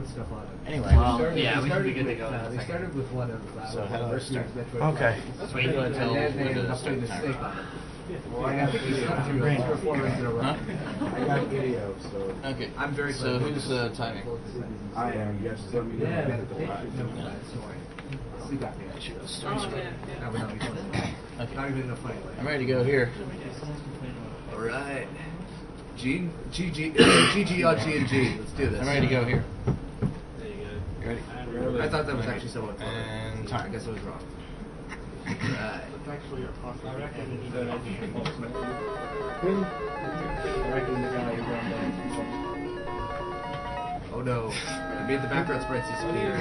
put stuff on it. Anyway. Well, yeah, we should be good to go. They started with one of So how do I start? Okay. Wait until and then they ended up putting the snake on it. Well, I think he's got 3 or 4 runs in a row. Huh? I got video, so Okay. I'm very So glad. who's timing? I am. Yes, let me know. Yeah, Medical no, life. we got the issue. That would not be funny. Okay. Not even in a funny way. I'm ready to go here. Alright. G on G and G. Let's do this. I'm ready to go here. There you You ready? I thought that was actually somewhat clever. And I time. guess I was wrong. Right. I reckon you don't Oh no. I made the background sprites disappear.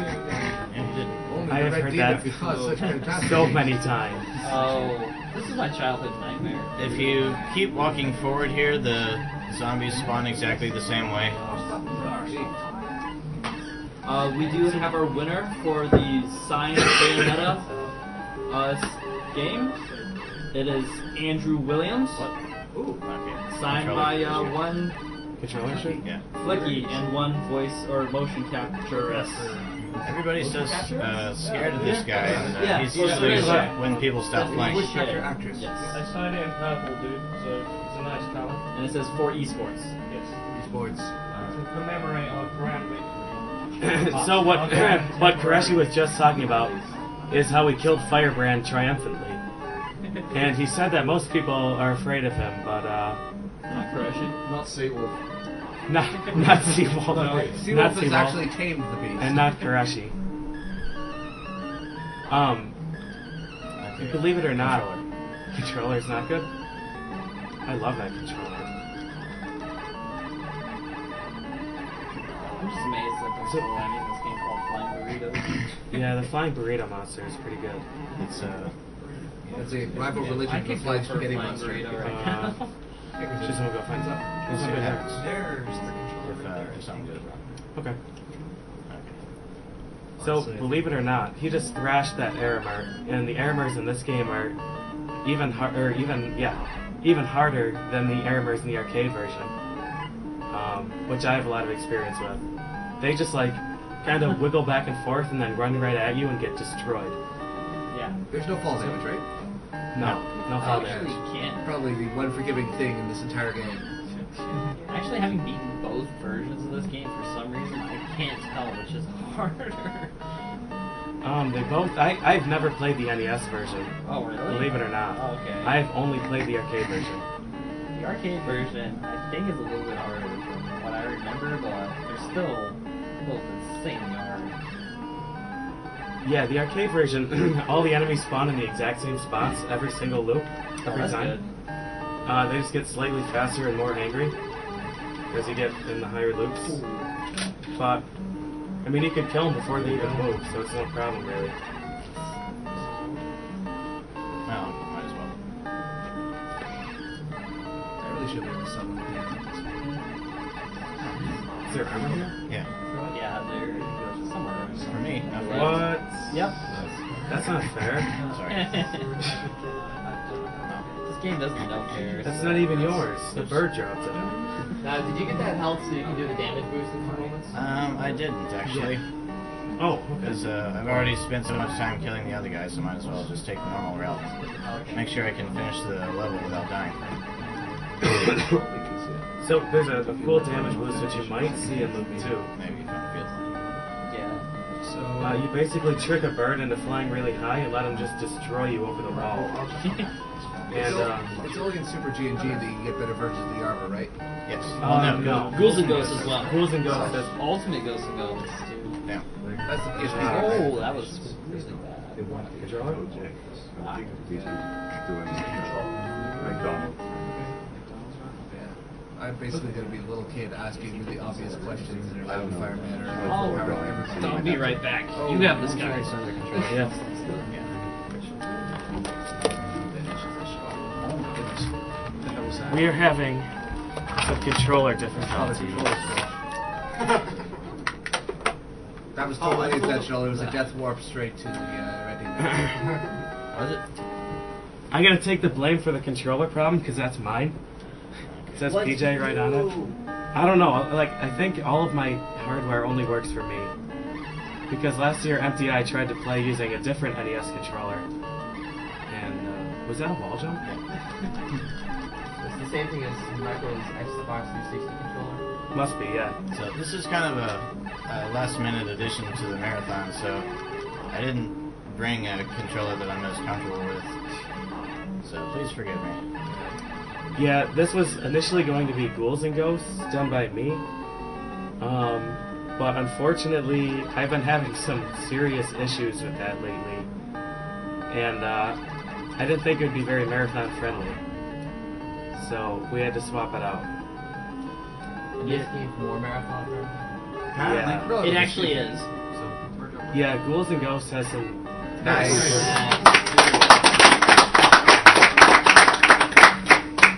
And you didn't. Only I the have red heard demon that could cause such catastrophe. so many times. Oh, this is my childhood nightmare. If you keep walking forward here, the zombies spawn exactly the same way. We do have our winner for the signed Bayonetta game. It is Andrew Williams. Ooh. Okay. Signed Controller by issue. one Controller issue? Yeah. Flicky and one voice or motion capturist. Everybody's so scared of this guy. And, Yeah, he's well, usually there is that. when people stop playing. Voice capture actress. Yes. I signed it in purple, dude, so it's a nice colour. And it says for esports. Yes. Sports. To commemorate our grand victory. So what Koreshi was just talking about is how he killed Firebrand triumphantly. And he said that most people are afraid of him, but Not Koreshi. Not Seawolf. not Seawolf. Not Seawolf has Seawolf. actually tamed the beast. And not Koreshi. Believe it or not, controller's not good. I love that controller. I'm just amazed that there's still any in this game called Flying Burritos. Yeah, the flying burrito monster is pretty good. It's That's a rival religion for flying spaghetti monster. burrito right now. Just gonna go find some. We'll see what happens. There's the controller. If something goes wrong. Okay. So, believe it or not, he just thrashed that Aramar, and the Aramars in this game are even harder than the Aramars in the arcade version, which I have a lot of experience with. They just like kind of wiggle back and forth and then run right at you and get destroyed. Yeah. There's no fall damage, right? No fall Actually, damage. you can't. Probably the one forgiving thing in this entire game. Actually, having beaten both versions of this game, for some reason, I can't tell which is harder. They both. I've never played the NES version. Oh, really? Believe it or not. Oh, okay. I've only played the arcade version. The arcade version, I think, is a little bit harder from what I remember, but they're still both insanely hard. Yeah, the arcade version, all the enemies spawn in the exact same spots every single loop, every that's time. They just get slightly faster and more angry as you get in the higher loops. But, I mean, you can kill them before they even move, so it's no problem, really. Well, might as well. I really should be able to summon the Is there armor here? Yeah. Yeah, they're somewhere. For me. Not for you. What? Yep. That's not fair. Sorry. This game doesn't know fair. That's not even yours. The bird dropped it. Now, did you get that health so you can do the damage boost in some moments? I didn't actually. Oh, okay. Because I've already spent so much time killing the other guys, so might as well just take the normal route. Make sure I can finish the level without dying. So there's a cool damage boost which you might see in Loop 2. Maybe if I'm feeling. Yeah. So You basically trick a bird into flying really high and let him just destroy you over the wall. And it's only in Super G and G that you can get better versions of the armor, right? Yes. no. Ghouls and Ghosts as well. Ghouls and Ghosts. There's Ultimate Ghosts and Ghosts too. Yeah. That's the PSP. Oh, that was really bad. They want to control it. McDonald's. I'm basically going to be a little kid asking really obvious questions in I don't know. fireman or Oh, power I'll be right back. You have this guy. Yeah. We are having some controller difficulty. That was totally intentional. It was a death warp straight to the red demon. Was it? I'm gonna take the blame for the controller problem because that's mine. It says PJ right on it. I don't know. Like, I think all of my hardware only works for me. Because last year, MTI tried to play using a different NES controller. And, was that a wall jump? It's the same thing as Michael's Xbox 360 controller. Must be, yeah. So this is kind of a last-minute addition to the marathon, so I didn't bring a controller that I'm most comfortable with. So please forgive me. Yeah, this was initially going to be Ghouls N Ghosts, done by me. But unfortunately, I've been having some serious issues with that lately. And I didn't think it would be very marathon friendly. So we had to swap it out. And this game's more marathon friendly. Yeah. It actually is. Yeah, Ghouls N Ghosts has some... Nice.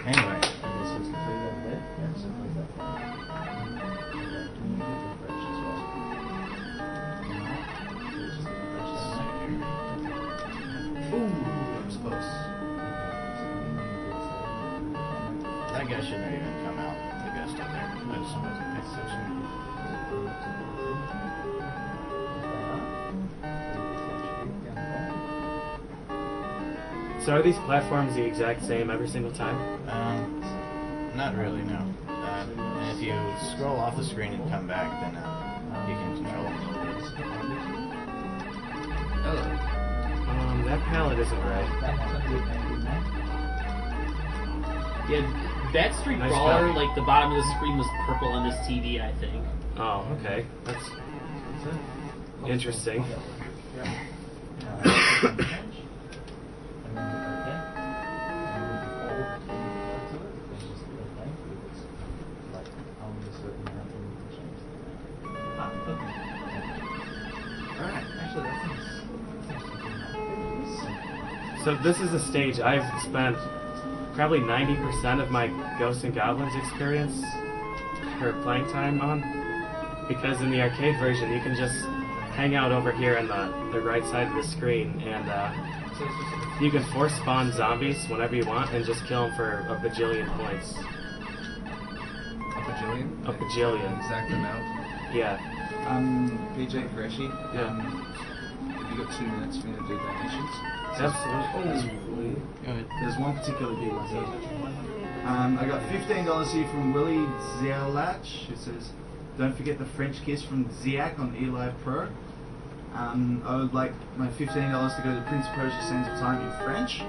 Anyway, that guy shouldn't have even come out. The guy still there. I just wasn't paying attention. So are these platforms the exact same every single time? Not really, no. And if you scroll off the screen and come back, then you can control them a little bit. Hello. That palette isn't right. Yeah, that Street Nice Brawler, job. like the bottom of the screen was purple on this TV, I think. Oh, okay. That's interesting. Alright, actually that seems... So this is a stage I've spent probably 90% of my Ghosts and Goblins experience or playing time on, because in the arcade version you can just hang out over here on the right side of the screen and you can force spawn zombies whenever you want and just kill them for a bajillion points. A bajillion? A bajillion. Exact amount. Yeah. PJ Qureshi, Yeah. have you got 2 minutes for me to do donations? Absolutely. Go ahead. There's one particular big one here. I got $15 here from Willie Zialach, who says, "Don't forget the French kiss from Ziak on eLive Pro." I would like my $15 to go to Prince of Persia Sands of Time in French.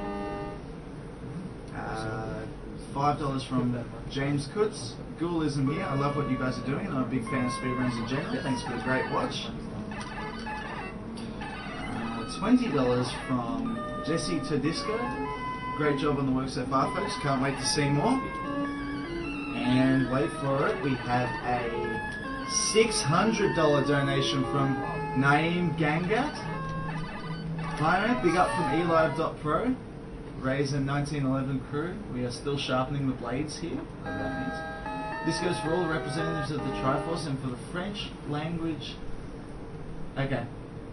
$5 from James Kutz. Ghoulism here. I love what you guys are doing, and I'm a big fan of speedruns in general. Thanks for the great watch. $20 from Jesse Tedisco. Great job on the work so far, folks. Can't wait to see more. And wait for it, we have a $600 donation from Naeem Gangat. Hi mate, big up from eLive.pro. Raisin 1911 crew. We are still sharpening the blades here. Whatever that means. This goes for all the representatives of the Triforce and for the French language. Okay.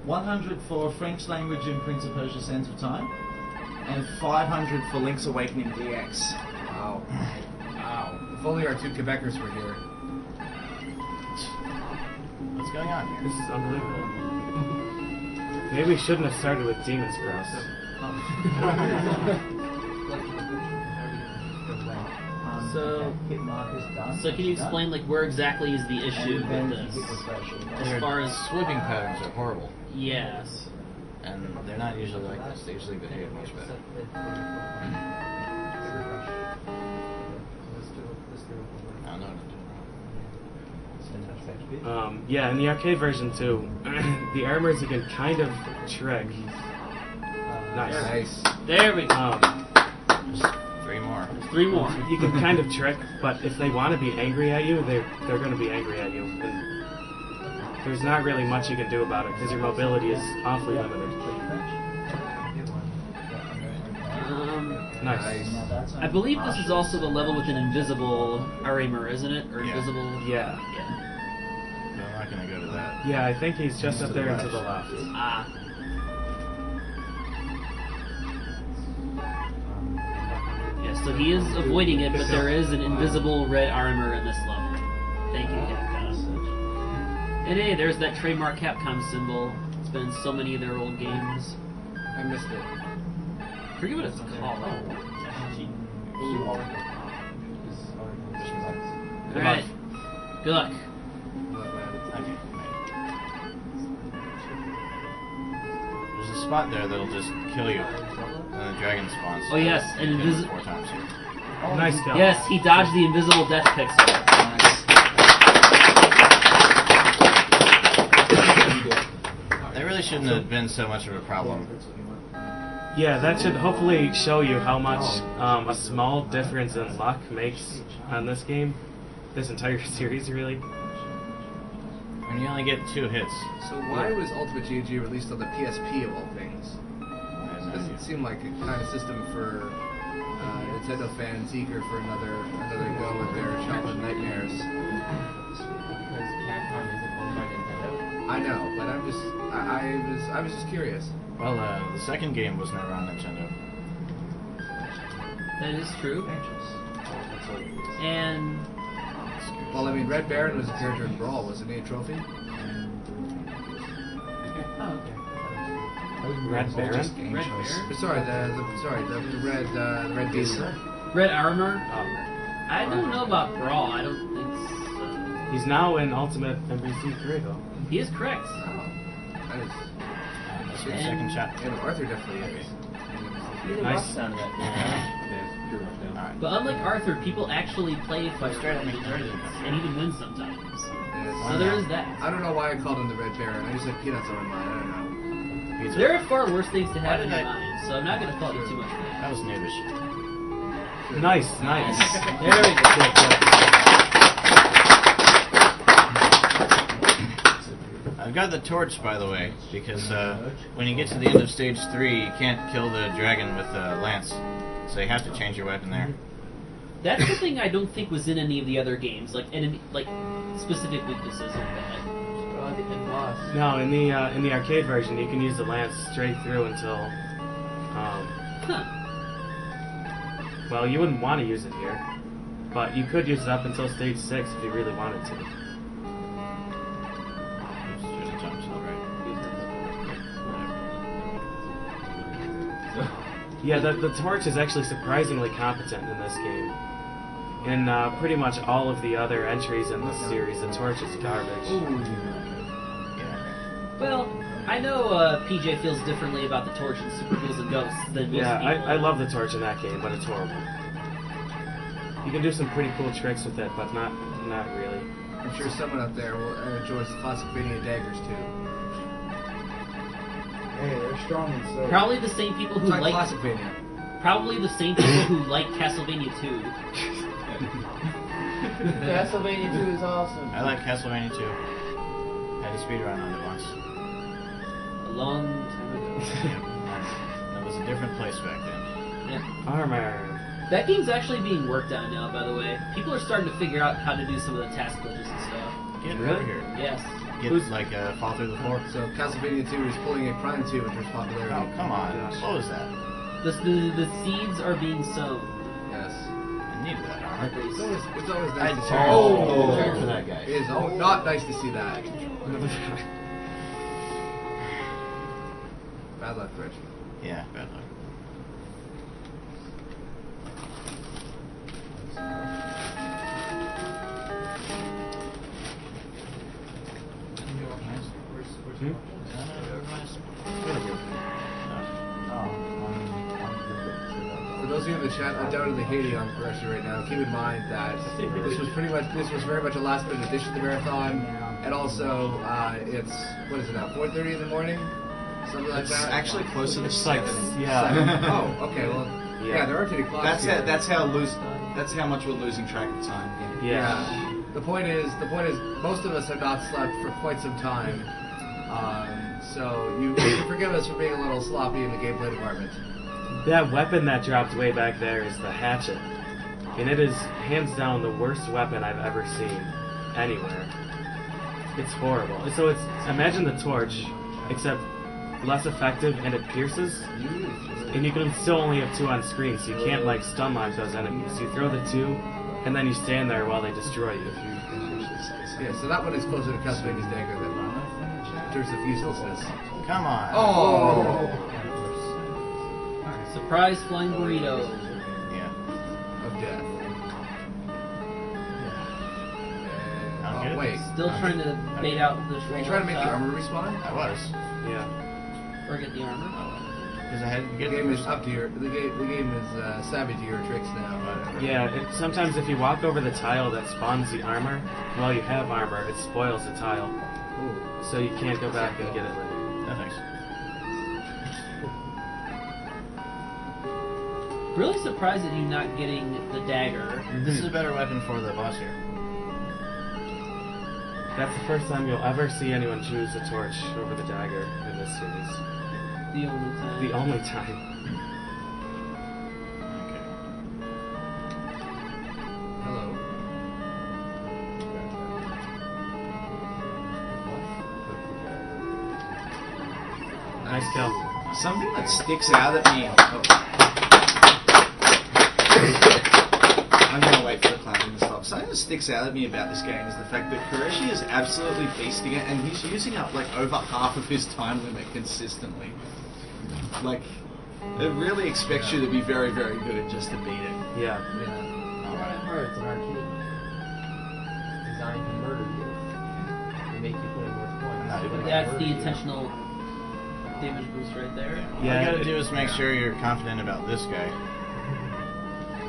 100 for French language in Prince of Persia Sands of Time, and 500 for Link's Awakening DX. Wow. Wow. If only our 2 Quebecers were here. What's going on here? This is unbelievable. Maybe we shouldn't have started with Demon's Cross. So can you explain like where exactly is the issue with this? As far as Sweeping patterns are horrible, yes. and they're not usually like this. They usually behave much better. I don't know what I'm doing. Yeah, in the arcade version too, the armors you can kind of trick. Nice. Nice. There we go. Just 3 more. 3 more. You can kind of trick, but if they want to be angry at you, they're going to be angry at you. And there's not really much you can do about it because your mobility is awfully limited. Nice. I believe this is also the level with an invisible armor, isn't it? Or Yeah. invisible. Yeah. Yeah. No, I'm not going to go to that. Yeah, I think he's just up there and to the left. Ah. Yeah, so he is avoiding it, but there is an invisible red armor in this level. Thank you, Capcom. And hey, there's that trademark Capcom symbol. It's been in so many of their old games. I missed it. I forget what it's called. Alright. Good luck. Okay. There's a spot there that'll just kill you. And the dragon spawns. Oh, yes, and You kill him invisi- 4 times here. Nice kill. Yes, he dodged the invisible death pixel. That really shouldn't have been so much of a problem. Yeah, that should hopefully show you how much a small difference in luck makes on this game. This entire series, really. And you only get 2 hits. So why was Ultimate GG released on the PSP of all things? I have no Doesn't idea. seem like a kind of system for Nintendo fans eager for another go with their childhood nightmares. Because Capcom isn't owned by Nintendo. I know, but I was just curious. Well, the second game was never on Nintendo. That is true. And Well, I mean, Red Baron was a character in Brawl, wasn't he? A trophy? Red Baron? Red Baron? Sorry, the red beast. Red Armor? Oh. I don't know about Brawl. I don't think so. He's now in Ultimate MVC3, though. He is correct. Oh, that is. That's your second shot. Yeah, Arthur definitely is. He's a Nice. rough sound of that. Alright. But unlike Arthur, people actually play Fire Straight up Emblem make Legends and even win sometimes. Yes. So there is that. I don't know why I called him the Red Baron. I just had peanuts on my mind. I don't know. Pizza. There are far worse things to have Why in did your I- mind, so I'm not going to fault you too much for that. That was noobish. Nice, nice. There we go. I've got the torch, by the way, because when you get to the end of stage 3, you can't kill the dragon with the lance, so you have to change your weapon there. That's the thing I don't think was in any of the other games, like specific weaknesses like that. No, in the arcade version, you can use the lance straight through until. Huh. Well, you wouldn't want to use it here, but you could use it up until stage 6 if you really wanted to. Should've jumped to the right. Yeah, the torch is actually surprisingly competent in this game. In pretty much all of the other entries in this series, the torch is garbage. Well, I know PJ feels differently about the torch in Super Ghouls N Ghosts than most Yeah, people. I love the torch in that game, but it's horrible. You can do some pretty cool tricks with it, but not really. I'm sure someone out there will enjoy classic Vania daggers too. Hey, they're strong and so. Probably the same people who It's like like classic Vania. probably the same people who like Castlevania 2. Castlevania 2 is awesome. I like Castlevania 2. Had a speedrun on it once. A long time ago. That was a different place back then. Yeah. Armor. That game's actually being worked on now, by the way. People are starting to figure out how to do some of the task glitches and stuff. Get Really? over here. Yes. Get, fall through the floor. So Castlevania 2 is pulling a Prime 2 into its popularity. Oh, come on. What was that? The seeds are being sown. Yes. I needed that armor. At least. It's always nice to see. Oh. Turn for that guy. It is not nice to see that. Bad luck, Rich. Yeah, bad luck. Hmm? For those of you in the chat undoubtedly hating on Progression right now, keep in mind that this was very much a last minute addition to the marathon, and also it's what is it now, 4:30 in the morning, something like It's that. actually closer to It's like, 7. yeah. Oh, okay. Well, yeah, there are too many clocks. here. That's how much we're losing track of time. Yeah. The point is, most of us have not slept for quite some time, so you can forgive us for being a little sloppy in the gameplay department. That weapon that dropped way back there is the hatchet. And it is hands down the worst weapon I've ever seen anywhere. It's horrible. So it's, imagine the torch, except less effective and it pierces. And you can still only have 2 on screen, so you can't like stun lock those enemies. You throw the 2, and then you stand there while they destroy you. Yeah, so that one is closer to Castlevania's dagger than in terms of uselessness. Come on. Oh! Surprise flying burrito. Yeah. Of death. I'm Oh, good. wait. Still trying to bait out this. Are you trying to make the armor respawn? I was. Yeah. Or get the armor. Because I had to The get game is up to your. The game is savvy to your tricks now. Whatever. Yeah, sometimes if you walk over the tile that spawns the armor, while you have armor, it spoils the tile. Ooh. So you can't go back and get it later. No thanks. Really surprised at you not getting the dagger. This is a better weapon for the boss here. That's the first time you'll ever see anyone choose a torch over the dagger in this series. The only time. The only time. Okay. Hello. Nice kill. Something that sticks out at me. I'm gonna wait for the clapping to stop. Something that sticks out at me about this game is the fact that Qureshi is absolutely beasting it, and he's using up like over half of his time limit consistently. Like, it really expects you to be very, very good at just to beat it. Yeah. Remember, it's an arcade. It's designed to murder you. To make you put in more points. Not even- That's the intentional damage boost right there. All you gotta do is make sure you're confident about this guy.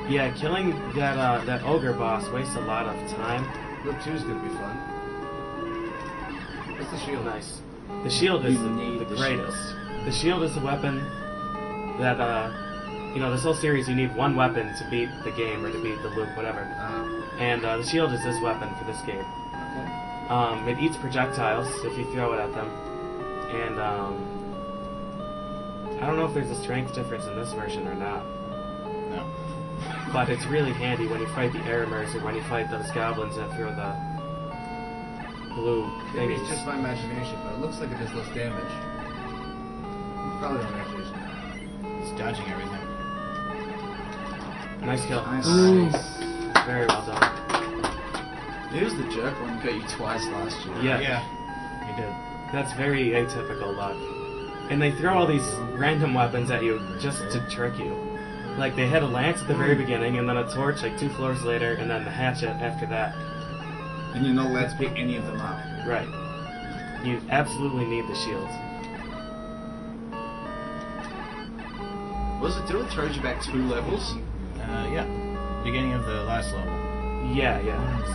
Yeah, killing that ogre boss wastes a lot of time. Look 2 is gonna be fun. What's the shield? Nice. The shield is You need the the greatest. The shield is the weapon that, this whole series you need one weapon to beat the game or to beat the loop, whatever. And the shield is this weapon for this game. It eats projectiles if you throw it at them. And I don't know if there's a strength difference in this version or not. No. But it's really handy when you fight the Aramers or when you fight those goblins that throw the blue Maybe thingies. it's just my imagination, but it looks like it does less damage. Probably my imagination. It's dodging everything. Nice kill. Nice. Very well done. He was the jerk one who got you twice last year. Yeah. Yeah. He did. That's very atypical luck. And they throw all these random weapons at you just to trick you. Like, they had a lance at the very beginning, and then a torch like 2 floors later, and then the hatchet after that. And you're not allowed to pick any of them up. Right. You absolutely need the shields. What does it do? It throws you back 2 levels? Yeah. Beginning of the last level. Yeah,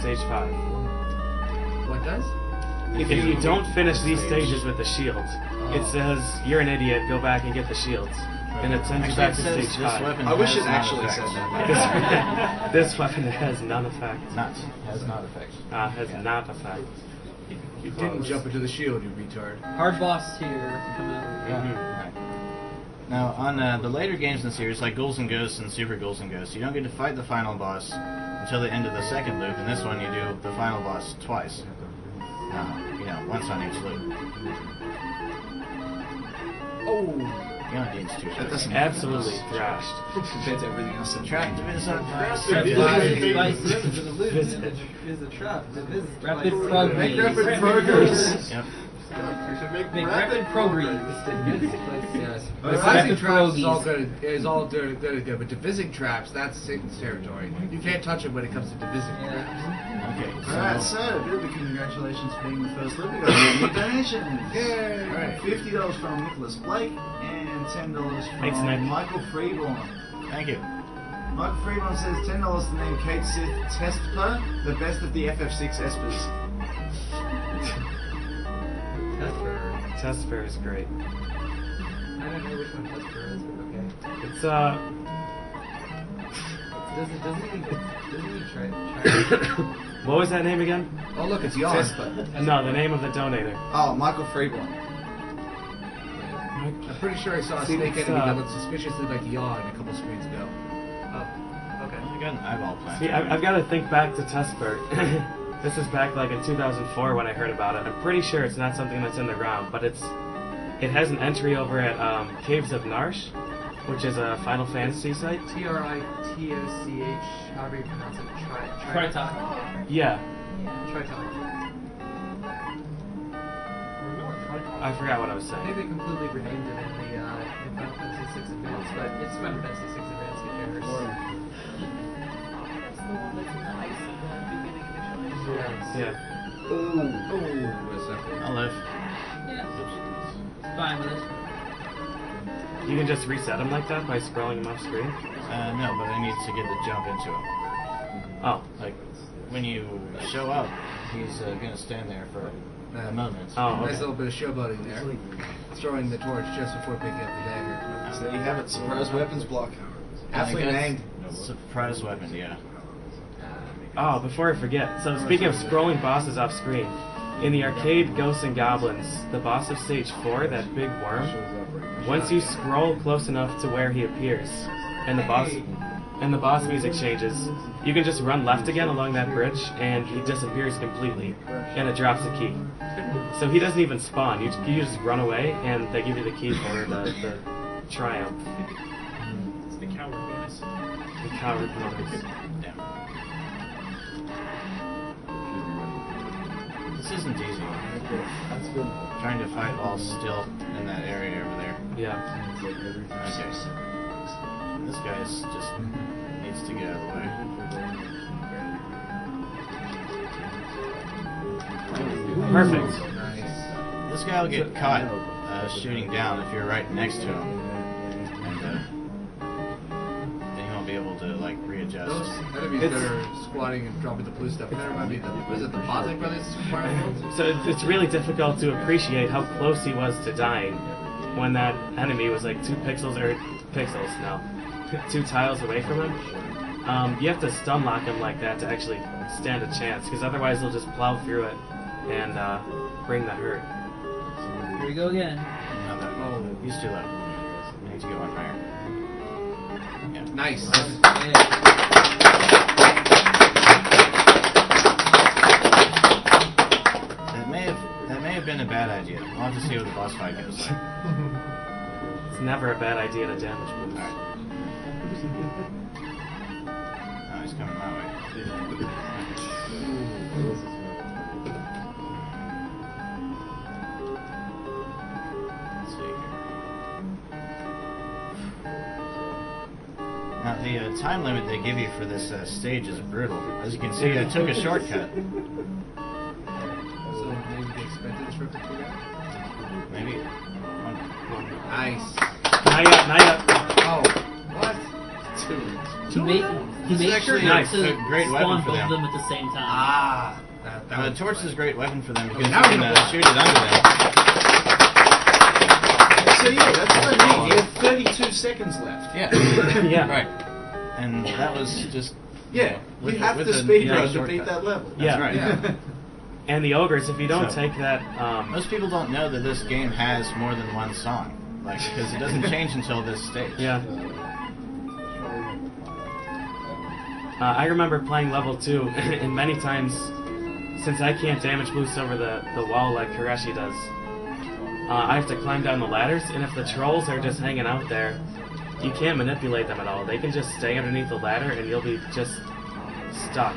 stage 5. What does? If you don't finish these stages with the shields, it says, you're an idiot, go back and get the shields. And it sends you back to Actually, it stage says 5. this weapon I wish has it actually not said effect. that. This weapon has none effect. Has not effect. Has not effect. You didn't jump into the shield, you retard. Hard boss here coming out. Right. Now, on the later games in the series, like Ghouls and Ghosts and Super Ghouls and Ghosts, you don't get to fight the final boss until the end of the second loop. In this one, you do the final boss twice. Once on each loop. Oh! You only need 2 That shots. doesn't Absolutely thrashed. compared to everything else in the Track game. to Vincent. Rapid progress. Make rapid progress. Yep. Make rapid progress. Rising traps is all good, but divising traps, that's Satan's territory. You can't touch it when it comes to divising traps. Okay. Alright, so a bit of a congratulations for being the first loop. We got a new donation. Yay! Alright, $50 from Nicholas Blake and $10 Thanks, Nick. from Michael Freeborn. Thank you. Michael Freeborn says $10 to name Kate Sith Testper the best of the FF6 Espers. Testfair is great. I don't know which one Tesper is, but okay. It's Doesn't he try? what was that name again? Oh, look, it's Yawn. Tesper. No, the name of the donator. Oh, Michael Freeborn. I'm pretty sure I saw a See, snake it's, enemy that looked suspiciously like Yawn a couple screens ago. Okay. I got an eyeball plant. See, I've got to think back to Testfair. This is back like in 2004 when I heard about it. I'm pretty sure it's not something that's in the ground, but it has an entry over at Caves of Narsh, which is a Final Fantasy site. Tritoch, however you pronounce it. Tritoch. Yeah. Tritoch. I forgot what I was I think saying. they completely renamed it in the in Final Fantasy VI Advance, but it's Final Fantasy VI Advance. Who cares? That's the one that's in the ice at the beginning of the show. Yeah. Yeah. Oh, wait a second. I'll live. Yeah. Fine with it. You can just reset him like that by scrolling him off screen? No, but I need to get the jump into him. Oh. Like, when you show up, he's gonna stand there for a moment. Oh, Nice okay. little bit of showboating there. Throwing the torch just before picking up the dagger. So there you have it, surprise weapons block. Aptly Like, named. Surprise weapon, yeah. Oh, before I forget. So speaking of scrolling bosses off screen, in the arcade Ghosts and Goblins, the boss of stage 4, that big worm, once you scroll close enough to where he appears, and the boss music changes, you can just run left again along that bridge, and he disappears completely, and it drops the key. So he doesn't even spawn. You just run away, and they give you the key for the triumph. It's the coward bonus. The coward bonus. Damn. This isn't easy. That's good. Trying to fight while still in that area over there. Yeah. Okay. This guy's just needs to get out of the way. Perfect. Nice. This guy will get caught shooting down if you're right next to him, and then he won't be able to like readjust. Those enemies that are squatting and dropping the blue stuff, that remind me of was it the Bosniak Brothers Mario World? So it's really difficult to appreciate how close he was to dying when that enemy was like 2 tiles away from him. You have to stun lock him like that to actually stand a chance, because otherwise he'll just plow through it and bring the hurt. Here we go again. No, no, he's too low. I need to go on higher. Yeah. Nice. That may have been a bad idea. We'll have to see what the boss fight goes like. It's never a bad idea to damage boost. Alright. Oh, he's coming my way. Let's see here. Now, the time limit they give you for this stage is brutal. As you can see, I took a shortcut. So maybe they expected this trip to figure out? Maybe. Nice. Not yet. Oh, what? He made sure Nice. to A great weapon spawn for both them. of them at the same time. Ah. The torch is a great weapon for them because Okay, you now can we're gonna shoot it under them. So yeah, that's what I mean. You have 32 seconds left. Yeah. Yeah. Right. And that was just... Yeah, With you the- have with to the speedrun nice to beat shortcut. that level. That's Yeah. right. Yeah. And the ogres, if you don't So- take that, Most people don't know that this game has more than one song. Like, because it doesn't change until this stage. yeah. I remember playing level 2, and many times, since I can't damage boost over the wall like Koreshi does, I have to climb down the ladders, and if the trolls are just hanging out there, you can't manipulate them at all. They can just stay underneath the ladder, and you'll be just stuck.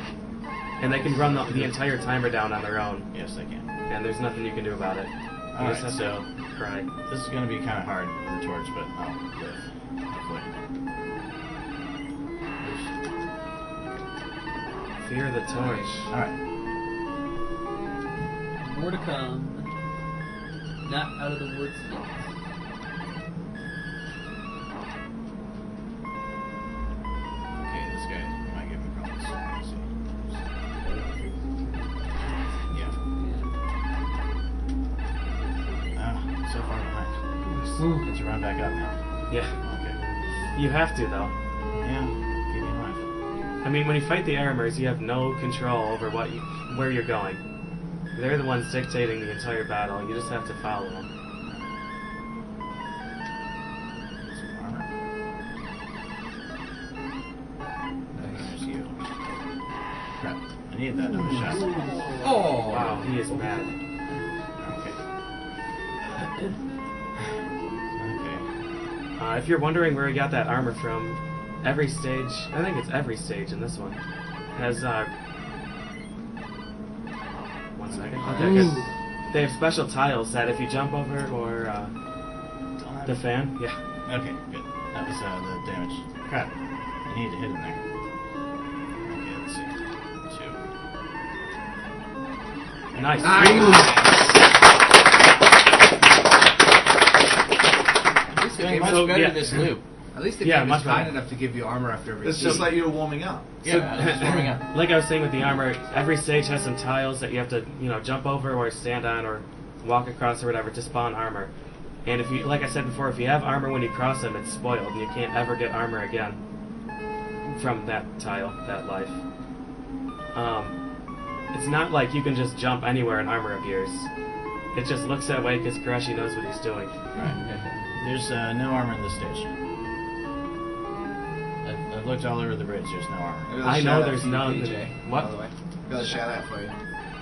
And they can run the entire timer down on their own, Yes, they can. and there's nothing you can do about it. You Alright, just have so to cry. this is going to be kind of hard with the torch, but I'll live. Hopefully. Fear the torch. Alright. More to come. Not out of the woods yet. Okay, this guy might give me problems. Let's see. Yeah. So far behind. Get to run back up now. Yeah. Okay. You have to, though. Yeah, keep me alive. I mean, when you fight the Aramers, you have no control over where you're going. They're the ones dictating the entire battle. You just have to follow them. Some armor. There's you. Crap. I need that other shot. Oh. Wow, he is mad. Okay. Okay. If you're wondering where he got that armor from, every stage, I think it's every stage in this one, has, 1 second. Okay, good. They have special tiles that if you jump over or the fan, yeah. Okay, good. That was the damage. Crap. You need to hit him there. Okay, let's see. 2. Nice. It's doing much So, better yeah. this loop. At least the Yeah, game much is kind better. enough to give you armor after every It's scene. just like you were warming up. Yeah, it's warming up. Like I was saying with the armor, every stage has some tiles that you have to, jump over or stand on or walk across or whatever to spawn armor. And if you, like I said before, if you have armor when you cross them, it's spoiled. And you can't ever get armor again from that tile, that life. It's not like you can just jump anywhere and armor appears. It just looks that way because Koreshi knows what he's doing. Right. There's no armor in this stage. I've looked all over the bridge. There's no armor. I know there's none. PJ, What? By the way, got a shout out for you.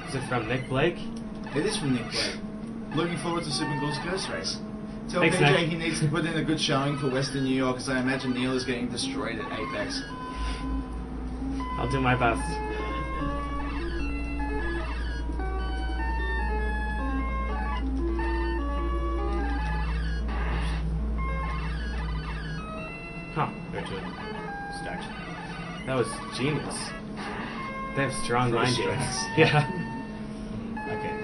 Is it from Nick Blake? It is from Nick Blake. Looking forward to Super Ghouls Ghost Race. Tell Thanks, PJ Nick. he needs to put in a good showing for Western New York, because I imagine Neil is getting destroyed at Apex. I'll do my best. Huh. There to it. Stacked. That was genius. They have strong mind games. Frustrates. Yeah. Okay.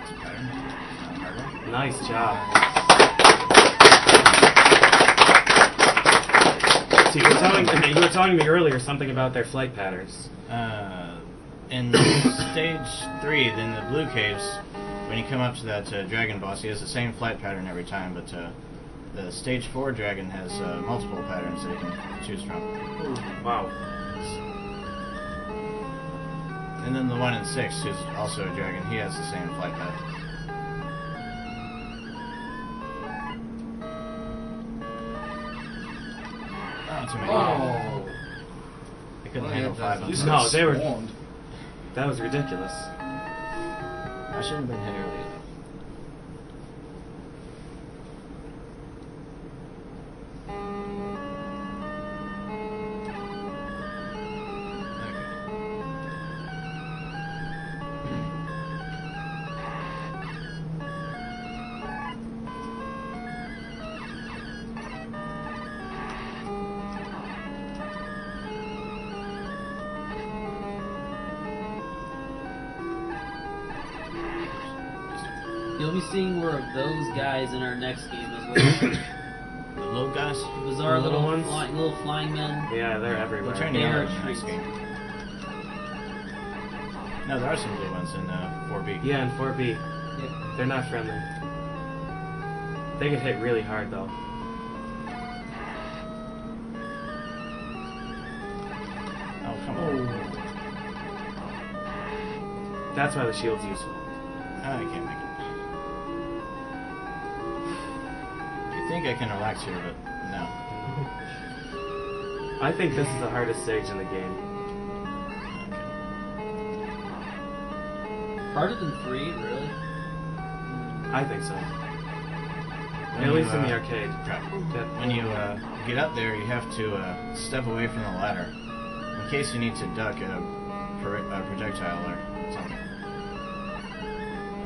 This pattern. Harder. Nice job. So you were telling me earlier something about their flight patterns. In stage 3, in the blue caves, when you come up to that dragon boss, he has the same flight pattern every time, but the stage 4 dragon has multiple patterns that you can choose from. Wow. And then the one in 6, who's also a dragon, he has the same flight pattern. Oh, too many. Oh. I couldn't Well, handle yeah, 5 of You them. No, got they were- swarmed. That was ridiculous. I shouldn't have been hit earlier. You'll be seeing more of those guys in our next game as well. The low guys? Bizarre The little little ones? little flying men. Yeah, they're everywhere. We're trying to They get are out of the next treats. game. No, there are some blue ones in 4B. Yeah, and 4B. Yep. They're not friendly. They can hit really hard though. Oh, come on. That's why the shield's useful. I can't make it. You think I can relax here, but no. I think this is the hardest stage in the game. Harder than 3, really? I think so. When At you, least in the arcade. When you get up there, you have to step away from the ladder in case you need to duck a projectile or something.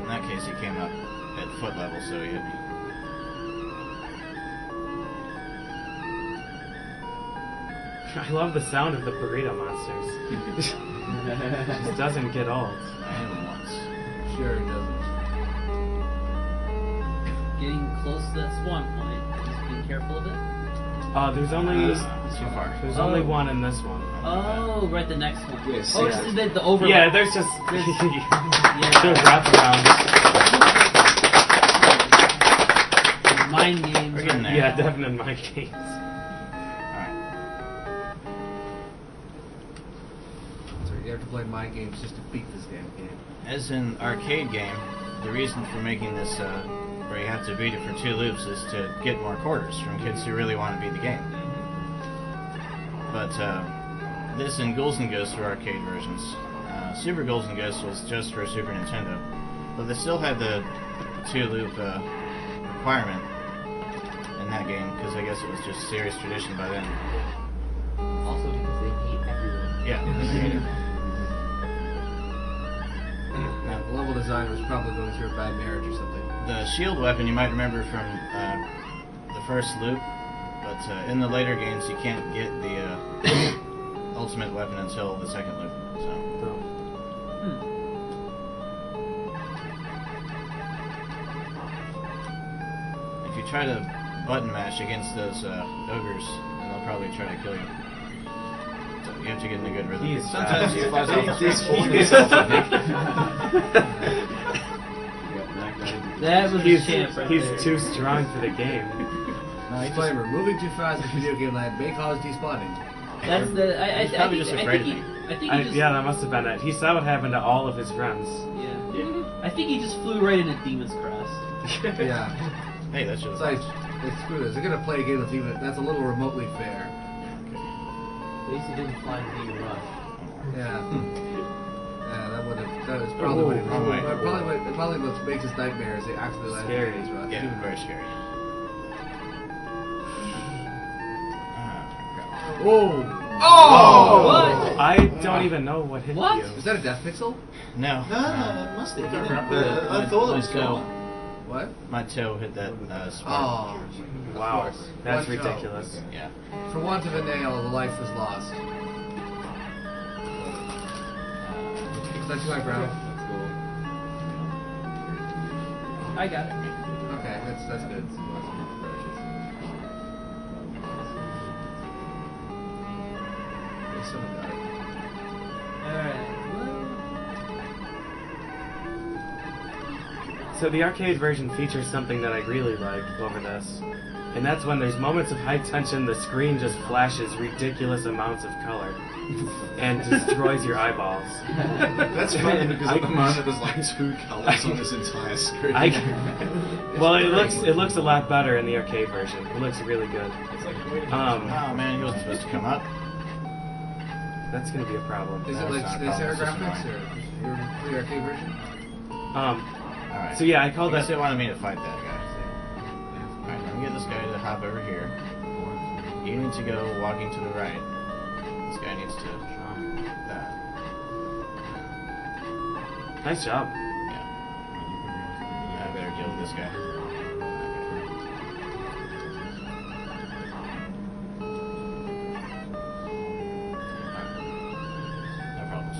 In that case, he came up at foot level, so he hit me. I love the sound of the burrito monsters. It just doesn't get old. I hit him once. Sure it doesn't. Getting close to that spawn point. Just being careful of it. There's only Too far. there's only one in this one. Oh, right, the next one. Yes, Oh, yeah. this is the overlap. Yeah, there's just There's- there's wraparound. Mind games. We're getting there. Yeah, definite mind games. Alright. So you have to play mind games just to beat this damn game. As an arcade game, the reason for making this where you have to beat it for 2 loops is to get more quarters from kids who really want to beat the game. But this and Ghouls N Ghosts were arcade versions. Super Ghouls N Ghosts was just for Super Nintendo, but they still had the 2-loop requirement in that game because I guess it was just serious tradition by then. Also because they hate everyone. Yeah. Yeah, the level design was probably going through a bad marriage or something. The shield weapon you might remember from the first loop, but in the later games you can't get the ultimate weapon until the second loop. So. If you try to button mash against those ogres, then they'll probably try to kill you. So you have to get in a good rhythm. Sometimes he flies off the That was a champ right He's there. too strong for the game. Disclaimer: moving too fast in video game land may cause despawning. That's the. He's probably just afraid of me. I think he just. Yeah, that must have been it. He saw what happened to all of his friends. Yeah. I think he just flew right into Demon's Crest. Yeah. Hey, that's just. It's like, screw this. They're gonna play a game that's a little remotely fair. At least he didn't fly into Demon Rush. Yeah. Yeah, that is probably what it wrong way. probably what makes his nightmare is they actually land Scary. in his rush. Yeah, very scary. Whoa! Oh! What? I don't even know what hit What? you. Is that a death pixel? No. No, it must have. My I thought it was toe. gone. What? My toe hit that spark. Oh. Wow, that's One toe. ridiculous. Yeah. For want of a nail, the life was lost. That's my brow. I got it. Okay, that's good. Someone got it. Alright. So the arcade version features something that I really like over this. And that's when there's moments of high tension, the screen just flashes ridiculous amounts of color. And destroys your eyeballs. That's funny because at the moment there's like 2 colors on this entire screen. Well, it looks a lot better in the arcade version. It looks really good. Oh man, he wasn't supposed to come up. That's gonna be a problem. Is it No, like it's not a Sarah problem, graphics it's or the arcade version? Alright. So yeah, I call I guess that. they wanted me to fight that guy. Alright, let me get this guy to hop over here. You need to go walking to the right. This guy needs to that. Nice job. Yeah. I better deal with this guy. No problems.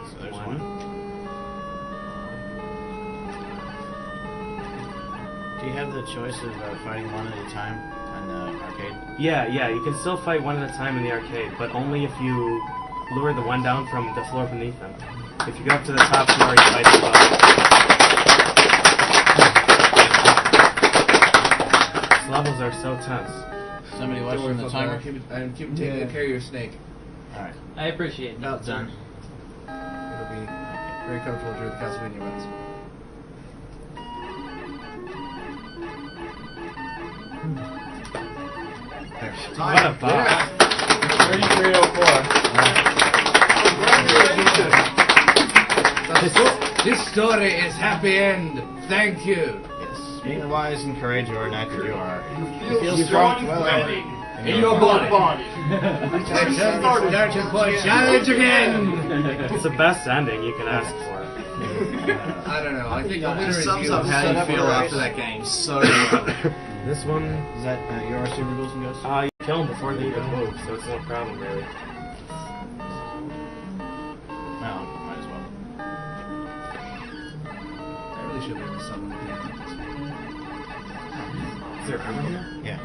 So there's one. Do you have the choice of fighting one at a time on the arcade? Yeah, you can still fight one at a time in the arcade, but only if you lure the one down from the floor beneath them. If you go up to the top floor, you fight the boss. These levels are so tense. Somebody Don't worry watching the about timer? that. I'm keep taking Yeah. care of your snake. Alright. I appreciate it. About done. It'll be very comfortable during the Castlevania runs. What a boss. 3304. This story is happy end. Thank you. Yes. Being wise and courageous or not that you are. You feel strong well in your blood body. Starting point challenge again. It's the best ending you can ask for. I don't know. I think the winner It is sums you. up how you feel after that game so well. This one, Is that your Super Ghouls N Ghosts? you kill them before they even move, so it's no problem really. Well, might as well. I really should have summoned the piano. Is there armor here? Yeah.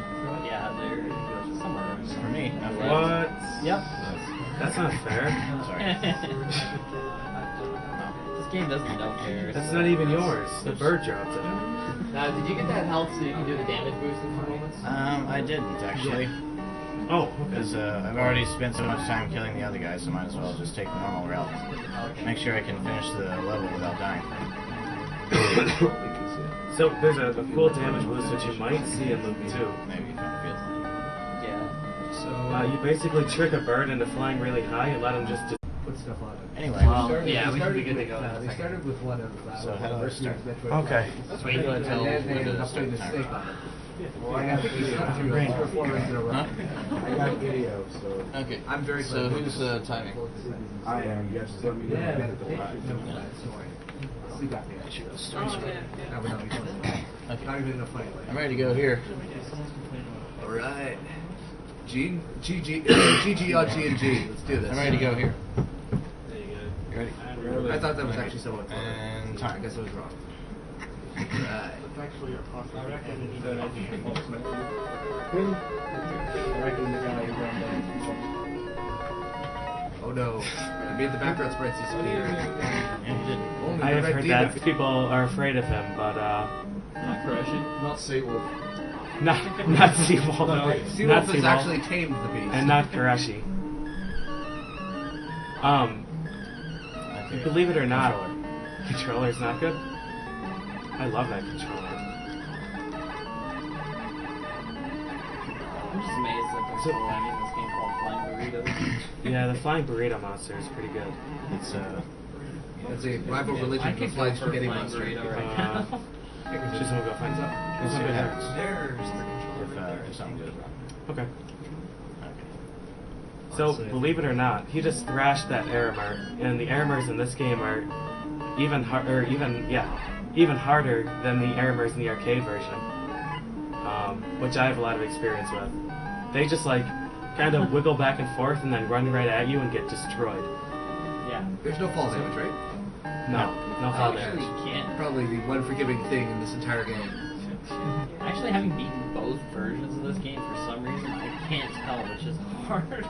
Yeah, they're somewhere. For me, not for you. What? Yep. That's not fair. Sorry. This game doesn't know fair. That's not even yours. The bird dropped it. Now, did you get that health so you can do the damage boost in 4 moments? I didn't actually. Oh, okay. Because I've already spent so much time killing the other guys, so might as well just take the normal route. Make sure I can finish the level without dying. So there's a cool damage boost which you might see in Loop 2. Maybe if I'm feeling. Yeah. You basically trick a bird into flying really high and let him just... put stuff on it. Anyway. Well, yeah, we should be good to go. They started with one of So how do I first start? Metroid Okay. Prime. Wait until And then they ended the up putting the start snake time. on it. Well, I think he's got 3 or 4 runs in a row. Huh? I got video, so Okay. I'm very So clever. who's timing? I am. You guys just let me know. Yeah, Minute to no, watch. that's no worry. Sleep apnea. I should go Oh, straight. yeah, That would not be funny. Okay. Not even enough funny. I'm ready to go here. Alright. G on G and G. Let's do this. I'm ready to go here. There you You ready? I thought that was actually somewhat clever. And I time. guess I was wrong. Right. I reckon you don't Oh no. I made the background sprites disappear. And you did. Only I the have red heard demon. that people are afraid of him, but Not crushing. Not Seawolf. not Seawolf. Not Seawolf has Seawolf. actually tamed the beast. And not Karashi. Okay. Believe it or not, Controller. controller's not good. I love that controller. I'm just amazed that there's still any in this game called Flying Burritos. Yeah, the flying burrito monster is pretty good. It's That's a rival I religion could for go flying for spaghetti Flying monster. Burrito right now. Just gonna go find some. We'll see what happens. There's the If something goes wrong. Okay. Okay. So, believe it or not, he just thrashed that Aramar, and the Aramars in this game are even harder than the Aramars in the arcade version, which I have a lot of experience with. They just like kind of wiggle back and forth and then run right at you and get destroyed. Yeah. There's no fall damage, right? No fall Actually, damage. you can't. Probably the one forgiving thing in this entire game. Actually, having beaten both versions of this game, for some reason, I can't tell which is harder.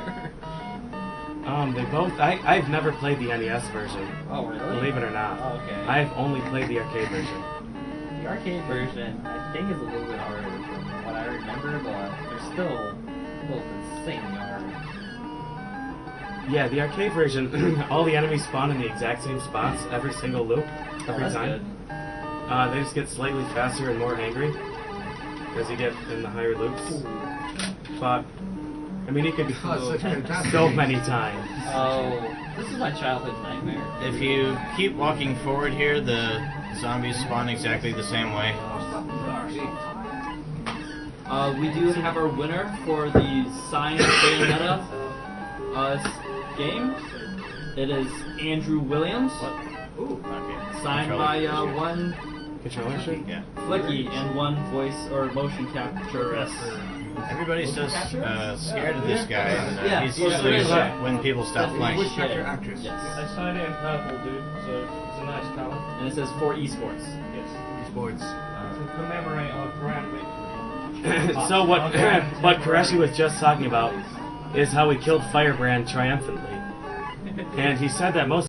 They both. I've never played the NES version. Oh, really? Believe it or not. Oh, okay. I've only played the arcade version. The arcade version, I think, is a little bit harder from what I remember, but they're still both insanely hard. Yeah, the arcade version, all the enemies spawn in the exact same spots every single loop, every that's time. good. They just get slightly faster and more angry as you get in the higher loops. But I mean, you could Oh, it's such fantastic. so many times. Oh, this is my childhood nightmare. If you keep walking forward here, the zombies spawn exactly the same way. We do have our winner for the signed Bayonetta game. It is Andrew Williams, Ooh. Okay. signed Controller by issue. one Controller issue? Yeah. Flicky and one voice or motion capture. Everybody's so scared of this guy, and Yeah, he's well, usually yeah. when people stop playing. Voice actor actress. Yes. I signed it in purple, dude, so it's a nice colour. And it says for esports. Yes. Sports. To commemorate our grand victory. So what Koreshi was just talking about is how he killed Firebrand triumphantly. And he said that most